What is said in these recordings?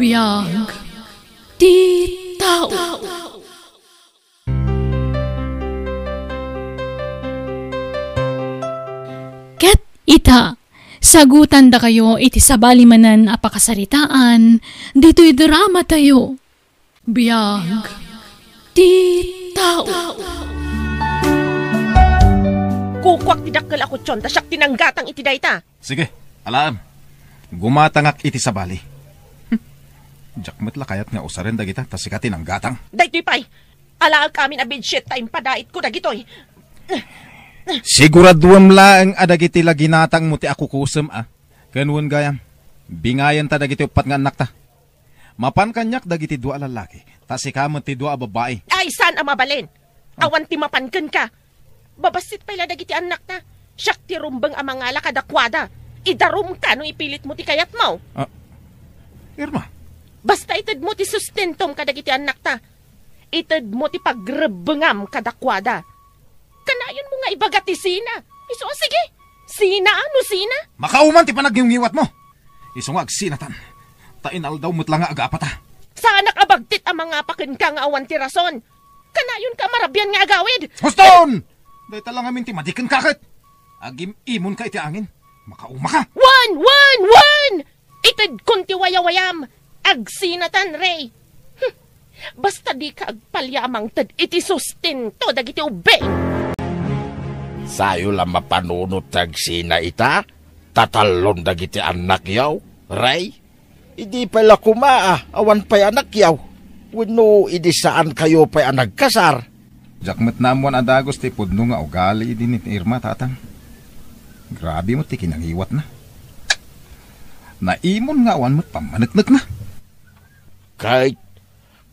Biyag ti tao. Ket ita, sagutan da kayo iti sabali manan apakasaritaan, dito'y drama tayo. Biyag ti tao. Kukwak tidakkel ako tyon, tasyak tinanggatang iti dayta. Sige, alam. Gumatangak iti sabali. Jakmet la kayat nga usaren dagita, tas sikatin ang gatang. Daytoy pay, alaal kami na bedsheet time padait ko dagitoy. Siguraduam la ang adagiti la ginatang mo ti ako kusem Kanuan gayam, bingayan ta dagiti upat nga anak ta. Mapan kanyak dagiti dua lalaki, tas ikamat ti dua babae. Ay, saan ang mabalin? Awan ti mapanken ka. Babasit pala dagiti anak na. Siyak ti rumbang amangala kadakwada. Idarum ka no ipilit mo ti kayat mo. Irma. Basta ited mo ti sustentom kadagiti anak ta. Ited mo ti pagrebengam kadakwada. Kanayon mo nga ibaga ti sina. Iso, sige. Sina ano sina? Makauman ti panagyungiwat mo. Iso nga agsinatan. Tainal daw mo't lang nga agapata. Saan nakabagtit ang mga pakin ka nga awan ti rason? Kanayon ka marabyan nga agawid. Huston! Dahil talang amin ti madikan kakit. Agim-imon ka iti angin. Makauma ka. One! Ited kunti wayawayam. Agsinatan, Ray. Basta di ka agpalyamang tad iti sustento dagiti ubeng. Sayo lang mapanunot agsina ita. Tatalon dagiti anak yaw, Ray. Idi pala kumaa, awan pa'y anak yaw. Wano, idi saan kayo pa'y nagkasar. Jakmet namuan adagos ti pudno nga ugali din ni Irma, tatang. Grabe mo ti kinangiwat na. Naimon nga awan mo't pamanagnak na. Kahit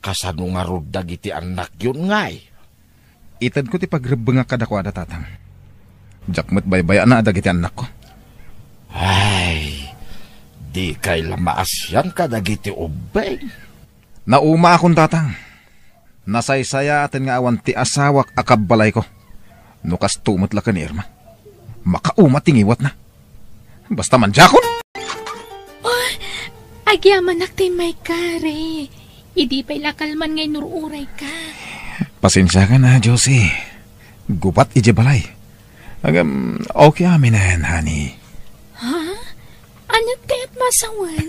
kasano nga rod dagiti anak yun ngay. Itad ko ti pagrebeng nga kadakwada, tatang. Jakmet baybaya na dagiti anak ko. Ay, di kay lamaas yan kadagiti ubeng. Nauma akong tatang. Nasaysaya atin nga awan ti asawak akabbalay ko. Nukas tumot la ka ni Irma. Makauma tingiwat na. Basta man jakon. Oh, agyaman nakti may kare. Idi pa'y lakalman ngay nururay ka. Pasensya ka na, Josie. Gubat ije balay. Agam, okay amin na yan, honey. Ha? Anyat kaya't masawan?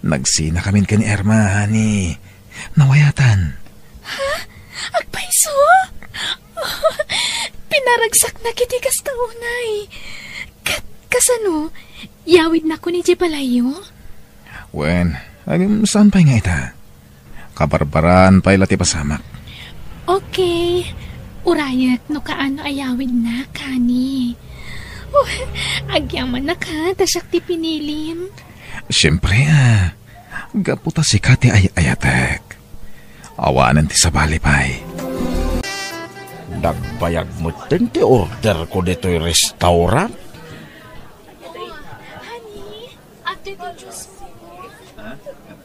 Nagsina kami ka ni Irma, honey. Nawayatan. Ha? Agpaiso? Oh, pinaragsak na kiti kastaunay. Kasano? Yawid na ko ni Jebalayo? Wen, agam saan pa nga ita? Kabarbaran pa ilati pasamak. Okay. Urayat no kaano ayawid na, kani. Oh, agyaman na ka, tasyak ti pinilim. Siyempre, gaputa si Kati ay ayatek. Awanan ti sabali pa'y. Nagbayag mo din ti order ko dito'y restaurant. Honey, after the juice mo.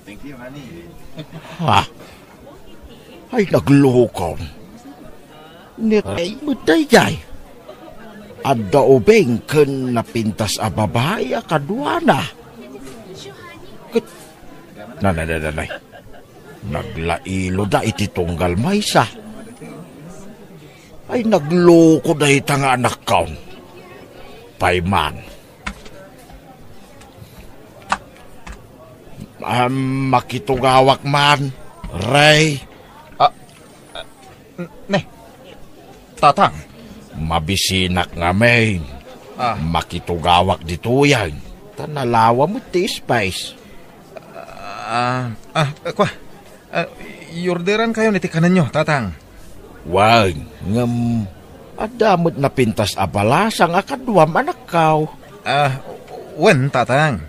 Thank you, honey. Ha? Ay, nagluhukom. Niray mo dayay. Adda ubeng ken napintas a babae a kadwana. Nanay. Naglailo da iti tunggal maysa. Ay nagloko da ita nga anak kaon. Payman. Makitugawak man, Ray. Tatang. Mabisinak nga main. Makitugawak dito yan. Tanalawa mo ti spice. Yorderan kayo niti kanan nyo, tatang. Wag, ngam. Adamot na pintas abalasa nga kadwam anak kaw. Wen, tatang.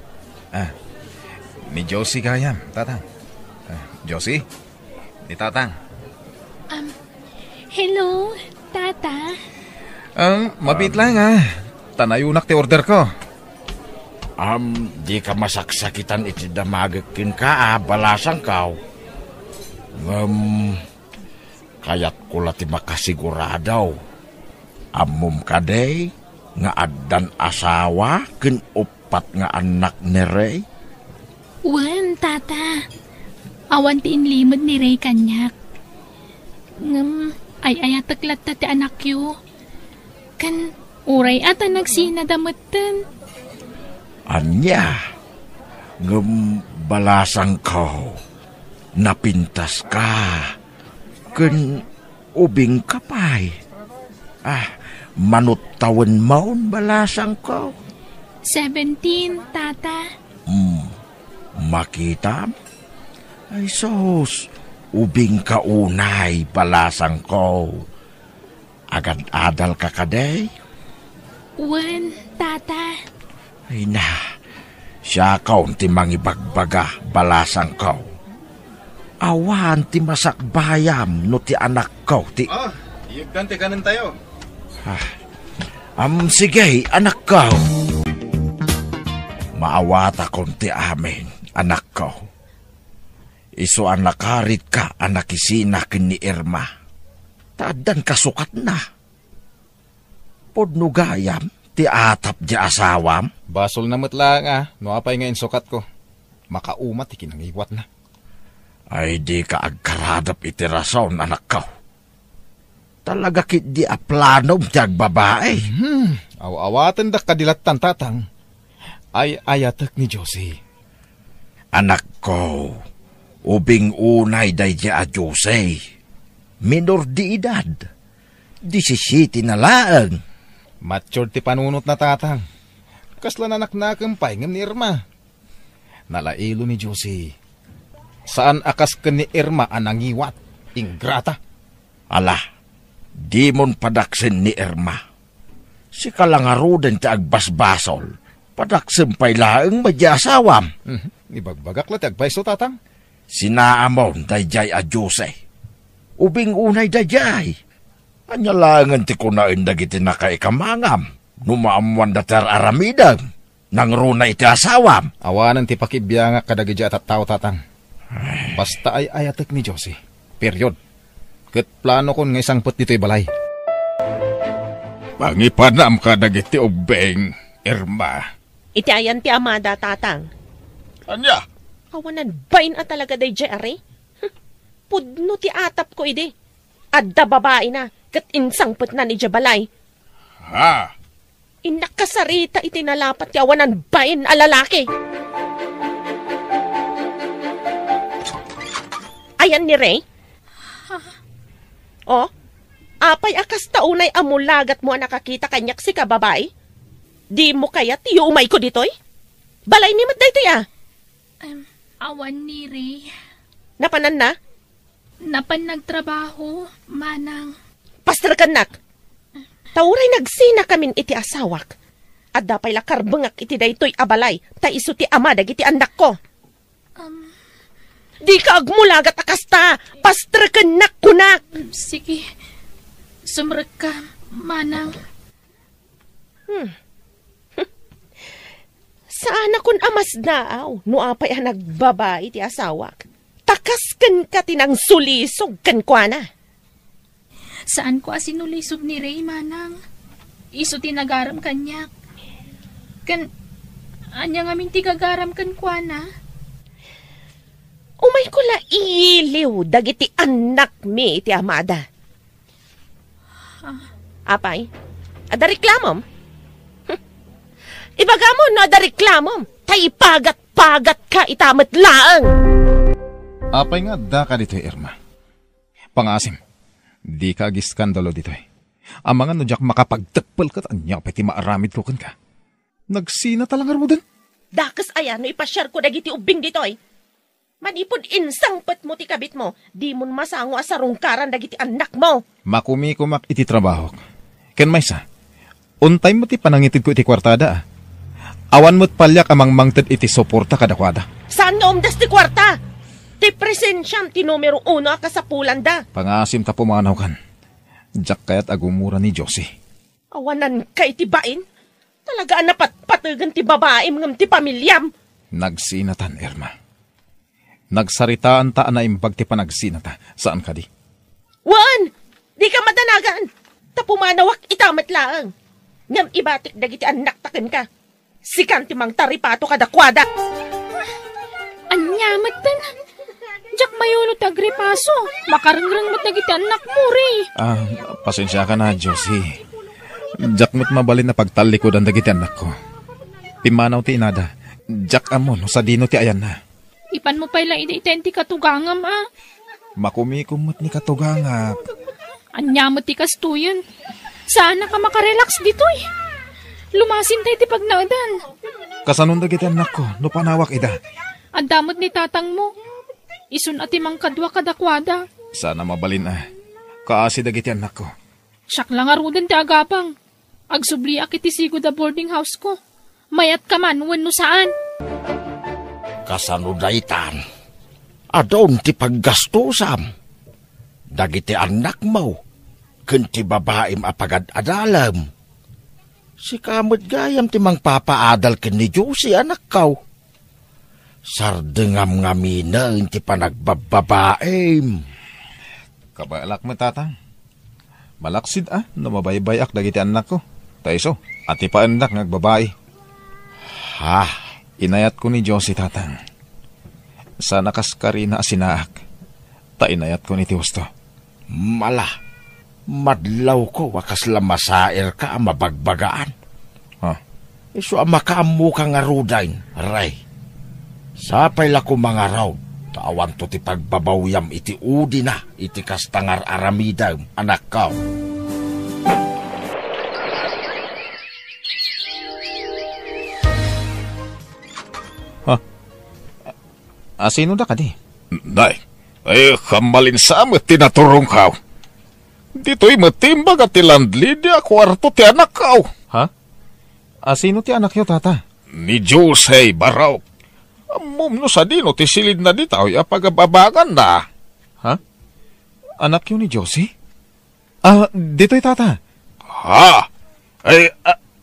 Ni Josie kayam, tatang. Josie, ni tatang. Hello, tata. Mabit lang Tanayunak ti order ko. Di ka masaksakitan iti damagakin ka balasang kaw. Kayat ko lati makasiguradaw. Amom ka day, nga addan asawa, ken upat nga anak ni Ray. Wan, tata. Awan ti inlimod ni Ray kanyak. Ay ayataklat ta ti anak yu. Kan uray ata nagsinadamutan. Anya, balasang ko, napintas ka, kan ubing kapay. Manutawan maun balasang ko. 17, tata. Makita? Ay sos, ubing kaunay balasang ko. Agad-adal ka kaday? Wan, tata. Ay na, siya kaun ti mangibagbaga balasang ko. Awan ti masakbayam no ti anak ko ti... Iyagdan ti kanin tayo. Sige, anak ko. Maawata kon ti amin, anak ko. Iso ang nakarit ka, anak isina kin ni Irma. Taadan kasukat na. Podno gayam, ti atap di asawam. Basol na matla no apay nga insukat ko. Makaumat ti kinangiwat na. Ay di ka agkaradap iti rason, anak ko. Talaga kit di aplanom ti agbabae. Awawatan da kadilatan tatang. Ay ayatak ni Josie. Anak ko, ubing unay day di a Josie. Minor di edad. 17 na laang. Mature ti panunot na tatang. Kasla nanak na kampay ngam ni Irma. Nalailo ni Josie. Saan akas ka ni Irma anangiwat? Ingrata. Ala, di mon padaksin ni Irma. Si kalangarudan ti agbasbasol. Padaksin pa'y laang madyasawam. Ibagbagak la ti agpaiso tatang. Sinaamon dayjay a Jose. Ubing unay dayjay. Anyalangan ti kunain dagiti nakaikamangam. Numaamuan datar aramidang. Nang runay ti asawam. Awanan ti pakibiyanga kadagidya at tao tatang. Basta ay ayatek ni Josie. Period. Ket plano kon nga isang put dito'y balay. Pangipanam ka dagiti ubeng, Irma. Iti ayan ti amada, tatang. Anya? Awanan bain at talaga day Jerry. Pudno ti atap ko ide. Adda babae na, kat insangput na ni Jabalay. Ha? Inakasarita iti nalapat ti awanan bain a lalaki. Ayan ni Ray. Oh, apay akas taunay amulagat mo nakakita kanyak si kababae. Di mo kaya tiyo umay ko ditoy? Balay ni mat daytoy Awan ni Ray. Napanan na? Napan nagtrabaho, manang. Pastor kanak. Tauray nagsina kamin iti asawak. At dapay lakar bengak iti daytoy abalay. Ta iso ti ama dagiti anak ko. Di ka agmulagat akasta. Pastor kanak kunak. Sige. Sumrek ka, manang. Saan akong amas daaw, no apay ang nagbabae ti asawak. Takaskan ka tinang sulisog kan kwa na. Saan ko asinulisog ni Ray, manang? Iso tinagaram kanyak. Anya ngamin tigagaram kan kwa na? Umay ko la iliw, dagiti anak mi iti amada. Apay, ada reklamom? Ibaga mo no ada reklamom, tay pagat-pagat ka itamat laang. Apay nga da ka dito, Irma. Pangasim, di ka agiskandalo dito eh. Ang mga nudyak makapagtakpal ka tanya pati maaramid ko kan ka. Nagsina talang armudan. Dakas ayan no ipasyar ko dagiti ubing dito eh. Manipod insangpet mo ti kabit mo, di mo masango asarungkaran dagiti anak mo. Makumi-kumak iti trabaho. Ken maysa, untay mo ti panangitid ko iti kwartada. Awan mo't palyak amang mangted iti soporta kadakwada. Saan nga umdas ti kwarta? Ti presensyam ti numero 1 kasapulan da. Pangasim ta pumanaw kan. Diyak kaya't agumura ni Josie. Awanan kay ti bain? Talaga napat-patagan ti babae ngam ti pamilyam. Nagsinatan, Irma. Nagsaritaan ta na imbag ti panagsinata. Saan ka di? Wan! Di ka madanagan. Tapumanawak itamat laang. Ngam ibatik dagiti anak taken ka. Sikan ti mang taripato kadakwada. matan. Jak mayulot agripaso. Makarangrang mat dagiti anak mo, Ray. Pasensya ka na, Josie. Jak mo't mabalin na pagtalikodan dagiti anak ko. Pimanaw ti inada. Jak amon, sa dino ti ayan na. Ipan mo pala iti katugangam, Makumikom mo't ni katugangap. Anya mo ti kastuyan. Sana ka makarelax ditoy. Lumasin tayo ti pagnaudan. Kasanong dagiti anak ko, no panawak ida. Ang damot ni tatang mo. Isun ati mang kadwa kadakwada. Sana mabalin kaasi dagiti anak ko. Siyak lang arudan ti agapang. Agsubli akiti sigo da boarding house ko. Mayat ka man, no saan. Kasanudaitan. Adon ti paggastusam. Dagiti anak mo. Kunti babaim apagad adalam. Si kamot gayam ti mang papaadal ken ni Josie anak kaw. Sardengam ngamina ti panagbababaim. Kabalak mo, tatang. Malaksid no mabaybayak dagiti anak ko. Taiso, ati pa anak nagbabae. Inayat ko ni Josie, tatang. Sana kaskari na asinaak. Inayat ko ni Tiusto. Madlaw ko wakas lamasair ka mabagbagaan. Iso makamu ka nga rudain, Ray. Sapay la ko mga raw. Tawan to ti pagbabawyam iti udi na, iti kastangar aramida, anak ka. Sino da ka di? Day, kamalin sa amat tinaturong ka. Dito'y matimbag at tilandli di akwarto ti anak ka. Sino ti anak yo, tata? Ni Jose Baraw. Mumno sa dino ti silid na ditaw pagababagan na. Anak yun ni Josie? Dito'y tata.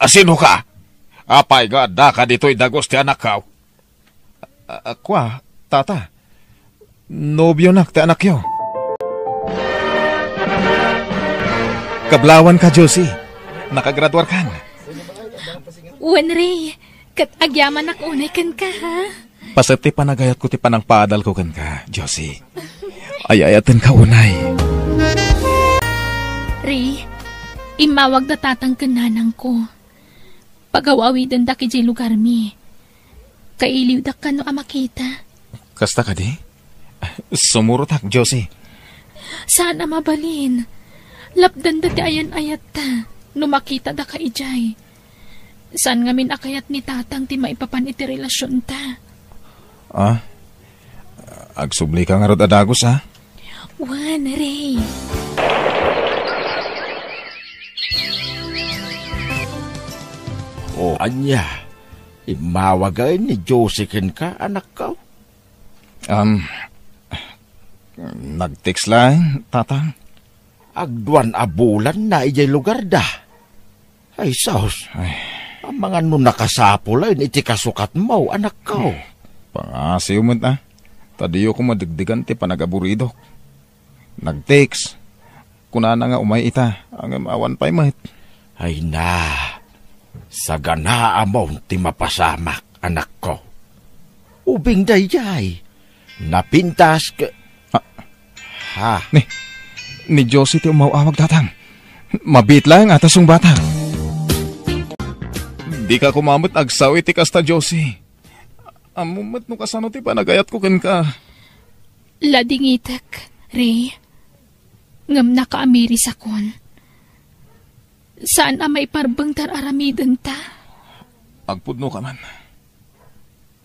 Sino ka? Apay ga da ka dito'y dagos ti anak ka. Kwa, tata. Nobyo nak ti anak yo. Kablawan ka, Josie. Nakagraduar kan. Ray, kat agyaman ak unay kan ka, Pasati panagayat ko ti panang paadal ko kan ka, Josie. Ayayatan ka unay. Ray, imawag na tatang kananang ko. Pagawawidan da ki lugar mi. Kailiw da ka no amakita. Kasta ka di? Sumurutak, Josie. Sana mabalin. Lapdan da ti ayan-ayat ta. No makita da ka ijay. Saan ngamin akayat ni tatang ti maipapan iti relasyon ta? Agsubli ka nga rod adagos, Ray. Anya, imawagay ni Josie ken ka, anak ka. Nag-text lang, tatang. Agduan abulan na ijay lugar da. Ay, saus. Ang mga nakasapulay, iti kasukat mo, anak ka. Pangasiw mo Tadiyo ko madigdigan ti panagaburidok. Nag-text. Kuna na nga umay ita. Ang awan pa'y mahit. Ay na. Sa ganaa mo ti mapasamak, anak ko. Ubing dayjay. Napintas ka. Ni Josie ti umawawag, tatang. Mabit lang atasong batang. Di ka kumamot agsawi ti kasta, Josie. Amumat no kasano ti panagayat ko ken ka. Ladingitak, Ray. Ngam nakaamiri sa kon. Saan may parbang tararamidan ta? Agpudno ka man.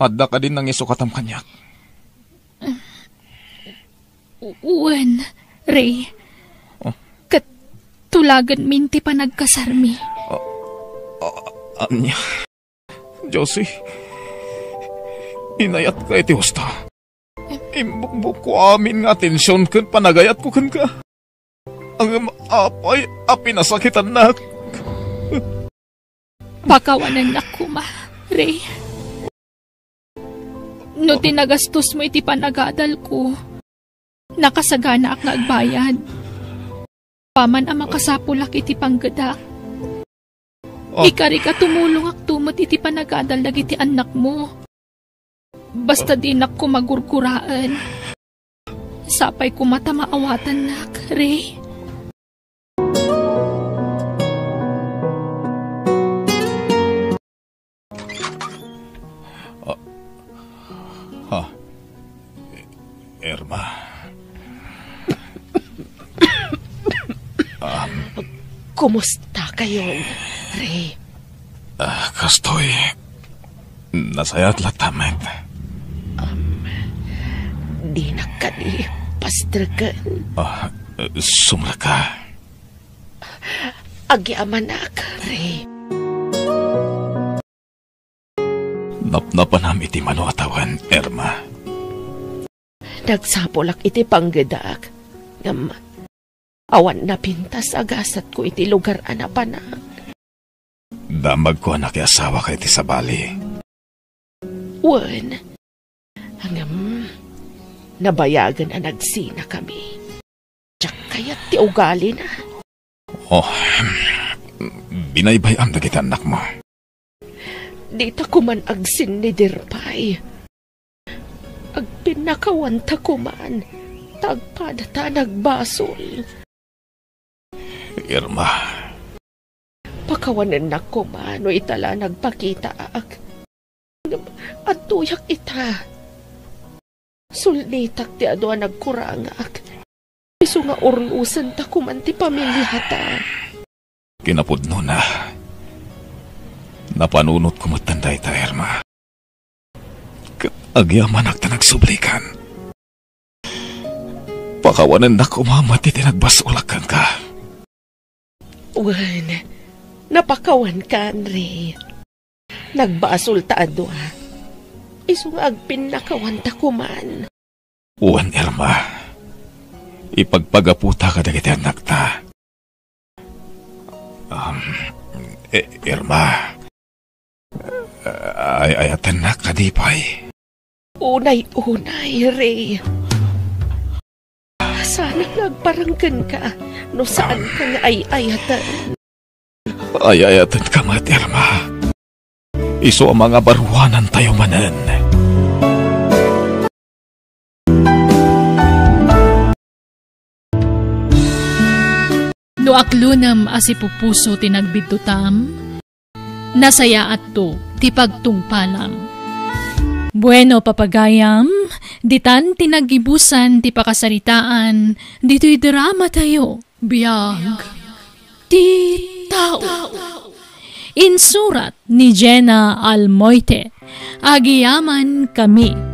Adda ka din nang isukatam kanyak. Uwan, Ray. Katulagan minti pa nagkasarmi. Anya. Josie. Inayat ka iti husta. Imbukbuk ko amin nga atensyon kan panagayat ko kan ka. Ang api nasakitan na. Pakawanan na kuma, Ray. No tinagastos mo iti panagadal ko, nakasagana ak nagbayad. Paman ang makasapulak iti panggadak. Ikari ka tumulong ak tumot iti panagadal dagiti anak mo. Basta di nak ko magurkuraan. Sapay ko mata maawatan nak, Ray. Irma. Kumusta kayo, Ray? Kastoy. Nasayat latamit. Di na ka ni pastrakan. Sumra ka. Agyaman na ka, Ray. Napnapanam iti manuatawan, Irma. Nagsapolak iti panggedak. Ngam, awan na pintas agasat ko iti lugar anapanag. Damag ko anak asawa kay iti sabali. Wan, hanggang nabayagan na nagsina kami. Tsak kaya't ti ugali na. Binaybayam na kita anak mo. Di ta kuman agsin ni Dirpay. Agpinakawan ta kuman. Tagpada ta nagbasol. Irma. Pakawanan na kuman o itala nagpakita ak. At tuyak ita. Sulnitak ti adwa nagkurangak. Iso nga urusan ta kuman ti pamilya ta. Kinapudno na. Napanunot ko matanday ta, Irma. Agyaman ta nagsublikan. Pakawanan na kumamat iti nagbasulakan ka. Wan, napakawan ka, Andre. Nagbasol ta adwa. Iso nga agpinakawan ta kuman. Wan, Irma. Ipagpagaputa ka dagiti anak ta. Irma. Ayatan na kadipay. Unay, Ray. Sana nagparanggan ka no saan ka nga ayatan. Ayatan ka mat, Irma. Iso ang mga baruanan tayo manan. No aklunam asipupuso tinagbidtutam, nasaya atto ti pagtungpalam. Bueno papagayam, ditan tinagibusan ti pakasaritaan, dito'y drama tayo, biyag ti tao. Insurat ni Jenna Almoite, agiyaman kami.